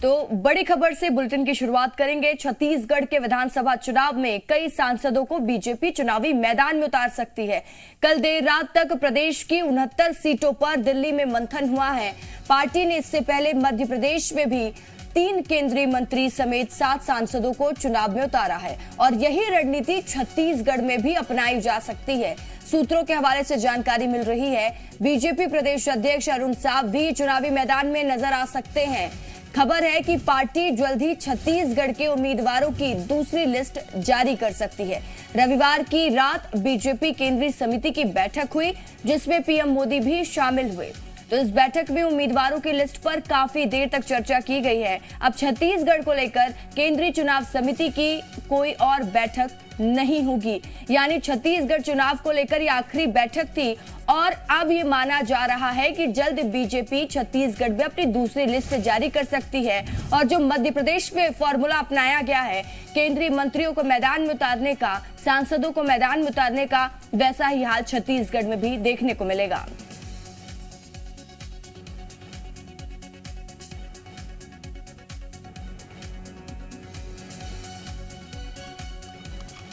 तो बड़ी खबर से बुलेटिन की शुरुआत करेंगे। छत्तीसगढ़ के विधानसभा चुनाव में कई सांसदों को बीजेपी चुनावी मैदान में उतार सकती है। कल देर रात तक प्रदेश की 69 सीटों पर दिल्ली में मंथन हुआ है। पार्टी ने इससे पहले मध्य प्रदेश में भी 3 केंद्रीय मंत्री समेत 7 सांसदों को चुनाव में उतारा है और यही रणनीति छत्तीसगढ़ में भी अपनाई जा सकती है। सूत्रों के हवाले से जानकारी मिल रही है, बीजेपी प्रदेश अध्यक्ष अरुण साव भी चुनावी मैदान में नजर आ सकते हैं। खबर है कि पार्टी जल्द ही छत्तीसगढ़ के उम्मीदवारों की दूसरी लिस्ट जारी कर सकती है। रविवार की रात बीजेपी केंद्रीय समिति की बैठक हुई, जिसमें पीएम मोदी भी शामिल हुए। तो इस बैठक में उम्मीदवारों की लिस्ट पर काफी देर तक चर्चा की गई है। अब छत्तीसगढ़ को लेकर केंद्रीय चुनाव समिति की कोई और बैठक नहीं होगी, यानी छत्तीसगढ़ चुनाव को लेकर ये आखिरी बैठक थी और अब ये माना जा रहा है कि जल्द बीजेपी छत्तीसगढ़ में अपनी दूसरी लिस्ट जारी कर सकती है। और जो मध्य प्रदेश में फॉर्मूला अपनाया गया है केंद्रीय मंत्रियों को मैदान में उतारने का, सांसदों को मैदान में उतारने का, वैसा ही हाल छत्तीसगढ़ में भी देखने को मिलेगा।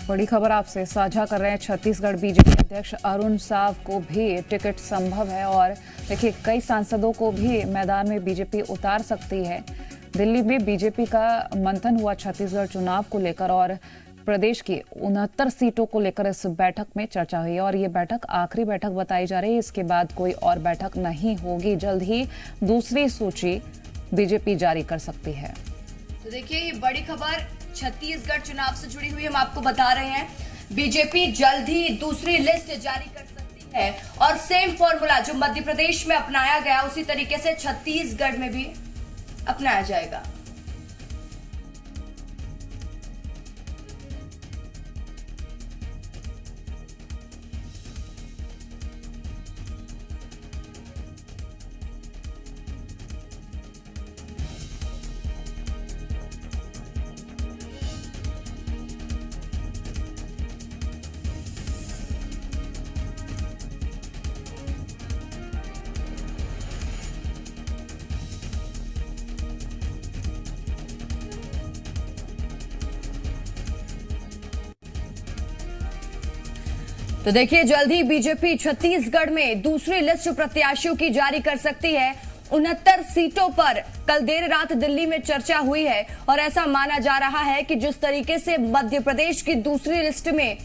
बड़ी खबर आपसे साझा कर रहे हैं। छत्तीसगढ़ बीजेपी अध्यक्ष अरुण साव को भी टिकट संभव है और देखिए कई सांसदों को भी मैदान में बीजेपी उतार सकती है। दिल्ली में बीजेपी का मंथन हुआ छत्तीसगढ़ चुनाव को लेकर और प्रदेश की 69 सीटों को लेकर इस बैठक में चर्चा हुई और ये बैठक आखिरी बैठक बताई जा रही है। इसके बाद कोई और बैठक नहीं होगी। जल्द ही दूसरी सूची बीजेपी जारी कर सकती है। तो देखिए ये बड़ी खबर छत्तीसगढ़ चुनाव से जुड़ी हुई हम आपको बता रहे हैं। बीजेपी जल्द ही दूसरी लिस्ट जारी कर सकती है और सेम फॉर्मूला जो मध्य प्रदेश में अपनाया गया उसी तरीके से छत्तीसगढ़ में भी अपनाया जाएगा। तो देखिए जल्द ही बीजेपी छत्तीसगढ़ में दूसरी लिस्ट प्रत्याशियों की जारी कर सकती है। 69 सीटों पर कल देर रात दिल्ली में चर्चा हुई है और ऐसा माना जा रहा है कि जिस तरीके से मध्य प्रदेश की दूसरी लिस्ट में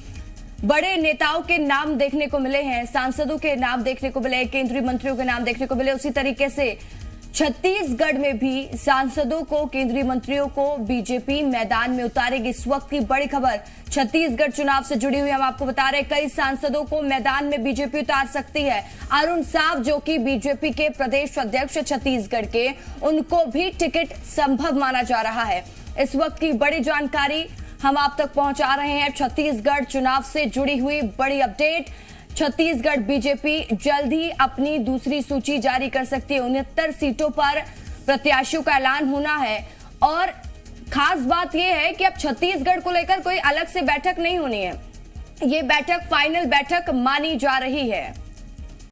बड़े नेताओं के नाम देखने को मिले हैं, सांसदों के नाम देखने को मिले, केंद्रीय मंत्रियों के नाम देखने को मिले, उसी तरीके से छत्तीसगढ़ में भी सांसदों को, केंद्रीय मंत्रियों को बीजेपी मैदान में उतारेगी। इस वक्त की बड़ी खबर छत्तीसगढ़ चुनाव से जुड़ी हुई हम आपको बता रहे हैं, कई सांसदों को मैदान में बीजेपी उतार सकती है। अरुण साव जो कि बीजेपी के प्रदेश अध्यक्ष छत्तीसगढ़ के, उनको भी टिकट संभव माना जा रहा है। इस वक्त की बड़ी जानकारी हम आप तक पहुंचा रहे हैं। छत्तीसगढ़ चुनाव से जुड़ी हुई बड़ी अपडेट, छत्तीसगढ़ बीजेपी जल्द ही अपनी दूसरी सूची जारी कर सकती है। 69 सीटों पर प्रत्याशियों का ऐलान होना है और खास बात यह है कि अब छत्तीसगढ़ को लेकर कोई अलग से बैठक नहीं होनी है। ये बैठक फाइनल बैठक मानी जा रही है।